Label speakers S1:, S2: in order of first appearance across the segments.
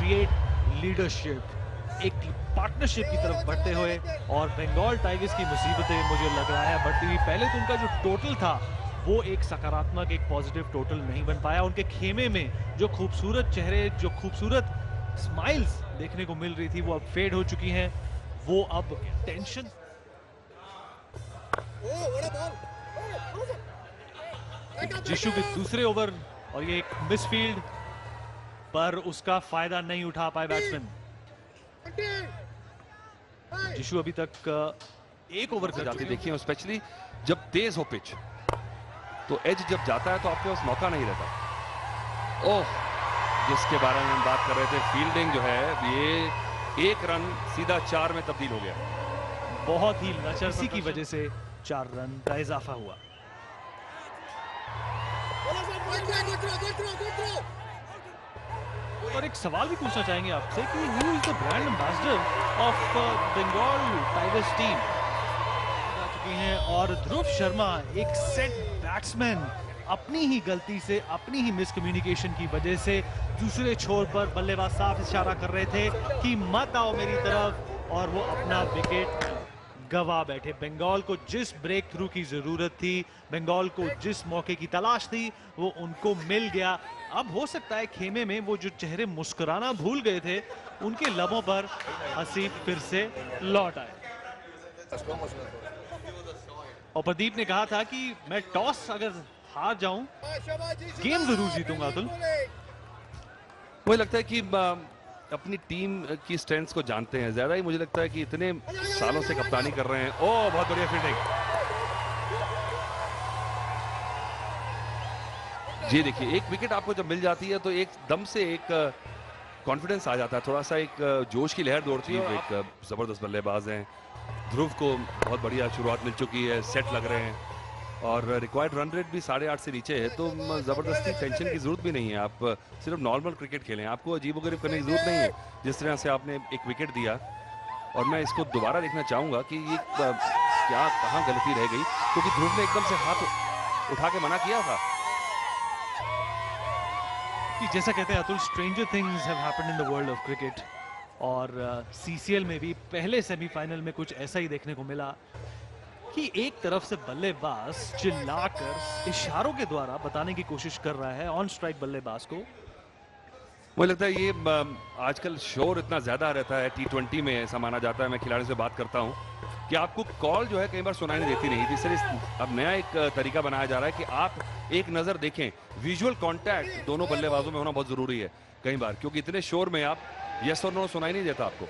S1: Create leadership, एक partnership की तरफ बढ़ते हुए। और बंगाल टाइगर्स की मुसीबतें मुझे लग रहा है बढ़ती हुई। पहले तो उनका जो टोटल था वो एक सकारात्मक, एक पॉजिटिव टोटल नहीं बन पाया। उनके खेमे में जो खूबसूरत चेहरे, जो खूबसूरत स्माइल्स देखने को मिल रही थी, वो अब फेड हो चुकी हैं। वो अब टेंशन। जिशु के दूसरे ओवर और ये एक मिसफील्ड पर उसका फायदा नहीं उठा पाए बैट्समैन। जिशु अभी तक एक ओवर कर
S2: जाती देखिए, स्पेशली जब तेज हो पिच, तो एज जब जाता है तो आपके पास मौका नहीं रहता। ओह, जिसके बारे में हम बात कर रहे थे, फील्डिंग जो है, ये एक रन सीधा 4 में तब्दील हो गया।
S1: बहुत ही लचर की वजह से 4 रन का इजाफा हुआ। और एक सवाल भी पूछना चाहेंगे आपसे कि who is the brand ambassador of Bengal Tigers team आ चुकी हैं। और ध्रुव शर्मा, एक सेट बैट्समैन, अपनी ही गलती से, अपनी ही मिसकम्युनिकेशन की वजह से दूसरे छोर पर बल्लेबाज साफ इशारा कर रहे थे कि मत आओ मेरी तरफ, और वो अपना विकेट गवा बैठे। बंगाल को जिस ब्रेक थ्रू की जरूरत थी, बंगाल को जिस मौके की तलाश थी, वो उनको मिल गया। अब हो सकता है खेमे में वो जो चेहरे मुस्कुराना भूल गए थे, उनके लबों पर हंसी फिर से लौट आए। और प्रदीप ने कहा था कि मैं टॉस अगर हार जाऊं, गेम जरूर जीतूंगा। अतुल,
S2: मुझे लगता है कि अपनी टीम की स्ट्रेंथ्स को जानते हैं ज्यादा ही। मुझे लगता है कि इतने सालों से कप्तानी कर रहे हैं। ओह, बहुत बढ़िया फील्डिंग। जी देखिए, एक विकेट आपको जब मिल जाती है तो एकदम से एक कॉन्फिडेंस आ जाता है, थोड़ा सा एक जोश की लहर दौड़ती है। एक जबरदस्त बल्लेबाज हैं ध्रुव को, बहुत बढ़िया शुरुआत मिल चुकी है, सेट लग रहे हैं और रिक्वायर्ड रन रेट भी 8.5 से नीचे है, तो जबरदस्ती टेंशन की जरूरत भी नहीं है। आप सिर्फ नॉर्मल क्रिकेट खेलें, आपको अजीबोगरीब करने की जरूरत नहीं है। जिस तरह से आपने एक विकेट दिया, और मैं इसको दोबारा देखना चाहूंगा कि ये क्या, कहां गलती रह गई, क्योंकि ध्रुव ने एकदम से हाथ उठा के मना किया था।
S1: कि जैसा कहते हैं Atul, stranger things have happened in the world of cricket. और सीसीएल में भी पहले सेमीफाइनल में कुछ ऐसा ही देखने को मिला कि एक तरफ से बल्लेबाज चिल्लाकर इशारों के द्वारा बताने की कोशिश कर रहा है ऑन स्ट्राइक बल्लेबाज को।
S2: मुझे लगता है ये आजकल शोर इतना ज्यादा रहता है, T20 में ऐसा माना जाता है, मैं खिलाड़ियों से बात करता हूं, कि आपको कॉल जो है कई बार सुनाई नहीं देती नहीं। तीसरे अब नया एक तरीका बनाया जा रहा है कि आप एक नजर देखें, विजुअल कांटेक्ट दोनों बल्लेबाजों में होना बहुत जरूरी है कई बार, क्योंकि इतने शोर में आप यस और नो सुनाई नहीं देता आपको।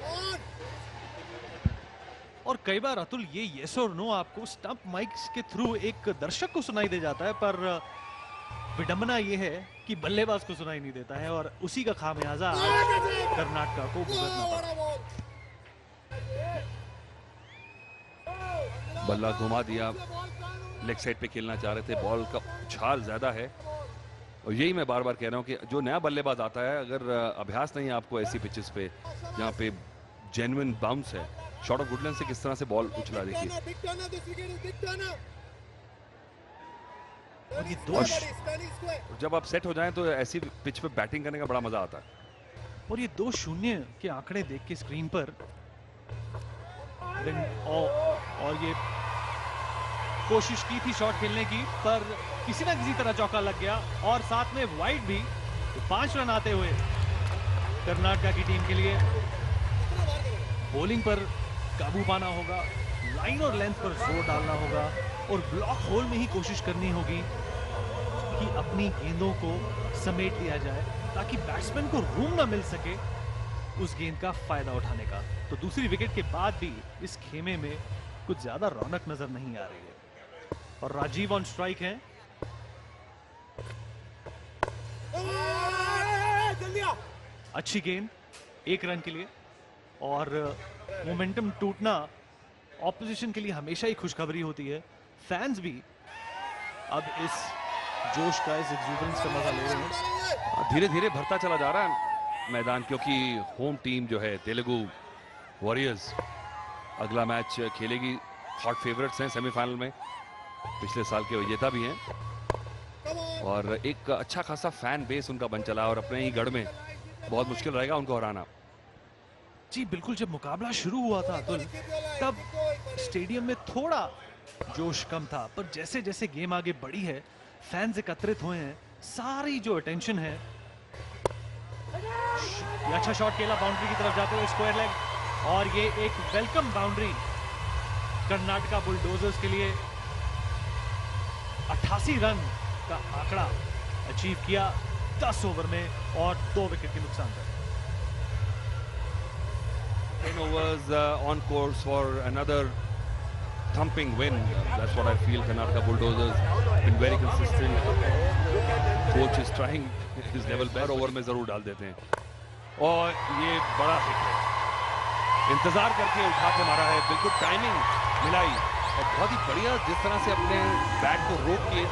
S1: और कई बार अतुल, ये यस और नो आपको स्टंप माइक के थ्रू एक दर्शक को सुनाई दे जाता है, पर विडंबना ये है कि बल्लेबाज को सुनाई नहीं देता है, और उसी का खामियाजा आज कर्नाटक को भुगतना पड़ा।
S2: बल्ला घुमा दिया, लेग साइड पे खेलना चाह रहे थे, बॉल का उछाल ज्यादा है, और यही मैं बार बार कह रहा हूं कि जो नया बल्लेबाज आता है, अगर अभ्यास नहीं है आपको ऐसी पिचेस पे जहां पे जेन्युइन बाउंस है, शॉट ऑफ गुडलैंड से किस तरह से बॉल उछला, देखिए।
S1: और ये दोष,
S2: जब आप सेट हो जाएं तो ऐसी पिच पे बैटिंग करने का बड़ा मजा आता है।
S1: और ये 2-0 के आंकड़े देख के स्क्रीन पर, और ये कोशिश की थी शॉट खेलने की, पर किसी ना किसी तरह चौका लग गया, और साथ में वाइड भी। तो 5 रन आते हुए कर्नाटक की टीम के लिए बॉलिंग पर काबू पाना होगा, लाइन और लेंथ पर जोर डालना होगा, और ब्लॉक होल में ही कोशिश करनी होगी कि अपनी गेंदों को समेट लिया जाए, ताकि बैट्समैन को रूम ना मिल सके उस गेंद का फायदा उठाने का। तो दूसरी विकेट के बाद भी इस खेमे में कुछ ज्यादा रौनक नजर नहीं आ रही है। और राजीव ऑन स्ट्राइक हैं। अच्छी गेंद, 1 रन के लिए, और मोमेंटम टूटना ऑपोजिशन के लिए हमेशा ही खुशखबरी होती है। फैंस भी अब इस जोश का, इस एक्सूबरेंस का मजा ले रहे हैं।
S2: धीरे धीरे भरता चला जा रहा है मैदान, क्योंकि होम टीम जो है तेलुगु वॉरियर्स अगला मैच खेलेगी। हॉट फेवरेट्स हैं सेमीफाइनल में, पिछले साल के विजेता भी हैं, और एक अच्छा खासा फैन बेस उनका बन चला, और अपने ही गढ़ में बहुत मुश्किल रहेगा उनको हराना।
S1: जी बिल्कुल, जब मुकाबला शुरू हुआ था अतुल, तब स्टेडियम में थोड़ा जोश कम था, पर जैसे जैसे गेम आगे बढ़ी है, फैंस एकत्रित हुए हैं, सारी जो अटेंशन है, ये अच्छा शॉट खेला बाउंड्री की तरफ जाते हुए, स्क्वायर लेग, और ये एक वेलकम बाउंड्री कर्नाटका बुलडोजर्स के लिए। 88 रन का आंकड़ा अचीव किया 10 ओवर में और 2 विकेट के नुकसान पर।
S2: 10 overs on course for another thumping win. That's what I feel. Karnataka Bulldozers been very consistent. Coach is trying his level best. Over में जरूर डाल देते हैं और ये बड़ा हिट है, इंतजार करके उठा के मारा है, बिल्कुल टाइमिंग मिलाई और बहुत ही बढ़िया जिस तरह से अपने बैट को रोक के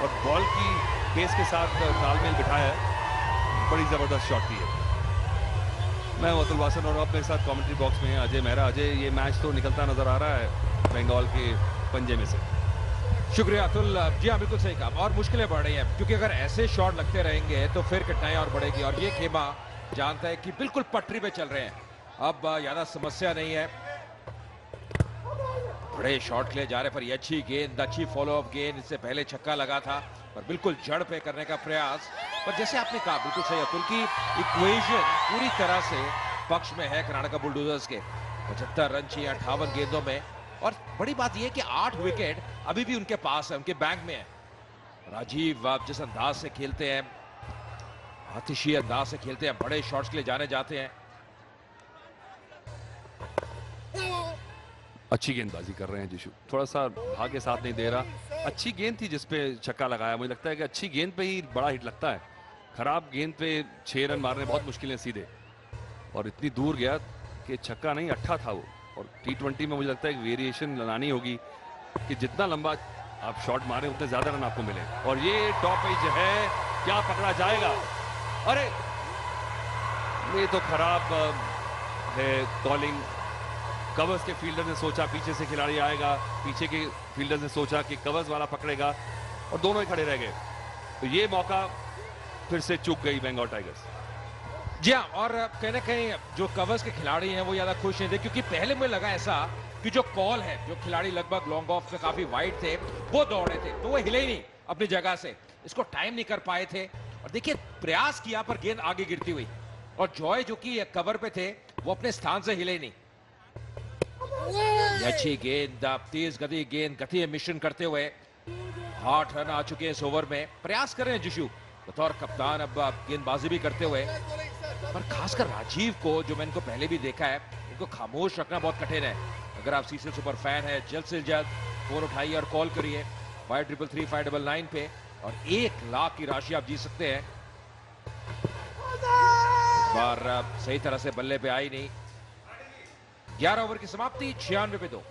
S2: और बॉल की पेस के साथ तालमेल बिठाया है, बड़ी जबरदस्त शॉट थी है। मैं अतुल वासन और अपने साथ कमेंट्री बॉक्स में अजय मेहरा। अजय, ये मैच तो निकलता नजर आ रहा है बंगाल के पंजे में से।
S3: शुक्रिया अतुल। जी हाँ, बिल्कुल सही कहा, और मुश्किलें बढ़ रही हैं क्योंकि अगर ऐसे शॉट लगते रहेंगे तो फिर कठिनाई और बढ़ेगी, और ये खेमा जानता है कि बिल्कुल पटरी पे चल रहे हैं, अब ज्यादा समस्या नहीं है। बड़े शॉट ले जा रहे पर ये अच्छी गेंद, अच्छी फॉलो अप गेंद, इससे पहले छक्का लगा था पर बिल्कुल जड़ पे करने का प्रयास। पर जैसे आपने कहा बिल्कुल सही अतुल की इक्वेशन पूरी तरह से पक्ष में है कर्नाटका बुलडोजर्स के। 75 रन चाहिए 58 गेंदों में, और बड़ी बात यह है कि 8 विकेट अभी भी उनके पास है, उनके बैंक में है। राजीव आप जिस अंदाज से खेलते हैं, आतिशी अंदाज से खेलते हैं, बड़े शॉट्स के लिए जाने जाते हैं।
S2: अच्छी गेंदबाजी कर रहे हैं जिशु, थोड़ा सा भाग्य साथ नहीं दे रहा। अच्छी गेंद थी जिसपे छक्का लगाया, मुझे लगता है कि अच्छी गेंद पे ही बड़ा हिट लगता है, खराब गेंद पे 6 रन मारने बहुत मुश्किल है सीधे, और इतनी दूर गया कि छक्का नहीं अट्ठा था वो। और T20 में मुझे लगता है एक वेरिएशन लानी होगी कि जितना लंबा आप शॉट मारें उतने ज्यादा रन आपको मिले। और ये टॉप एज है, क्या पकड़ा जाएगा? अरे ये तो खराब है कॉलिंग। कवर्स के फील्डर ने सोचा पीछे से खिलाड़ी आएगा, पीछे के फील्डर ने सोचा कि कवर्स वाला पकड़ेगा, और दोनों ही खड़े रह गए, तो ये मौका फिर से चूक गई बंगाल टाइगर्स।
S3: जी हाँ, और कहीं ना कहीं जो कवर्स के खिलाड़ी हैं वो ज्यादा खुश नहीं थे, क्योंकि पहले मुझे लगा ऐसा कि जो कॉल है, जो खिलाड़ी लगभग लॉन्ग ऑफ में काफी वाइड थे वो दौड़े थे, तो वो हिले ही नहीं अपनी जगह से, इसको टाइम नहीं कर पाए थे। और देखिए प्रयास किया पर गेंद आगे गिरती हुई, और जॉय जो कि कवर पे थे वो अपने स्थान से हिले ही नहीं। अच्छी गेंद, तेज गति गेंद, गति मिश्रण करते हुए 8 रन आ चुके हैं इस ओवर में। प्रयास कर रहे हैं जिशु बतौर कप्तान अब गेंदबाजी भी करते हुए, पर खासकर राजीव को जो मैंने इनको पहले भी देखा है, इनको खामोश रखना बहुत कठिन है। अगर आप सीसीएल सुपर फैन है, जल्द से जल्द फोन उठाइए और कॉल करिए 533599 पे, और 1 लाख की राशि आप जीत सकते हैं। बार सही तरह से बल्ले पे आई नहीं। 11 ओवर की समाप्ति 96 पे 2।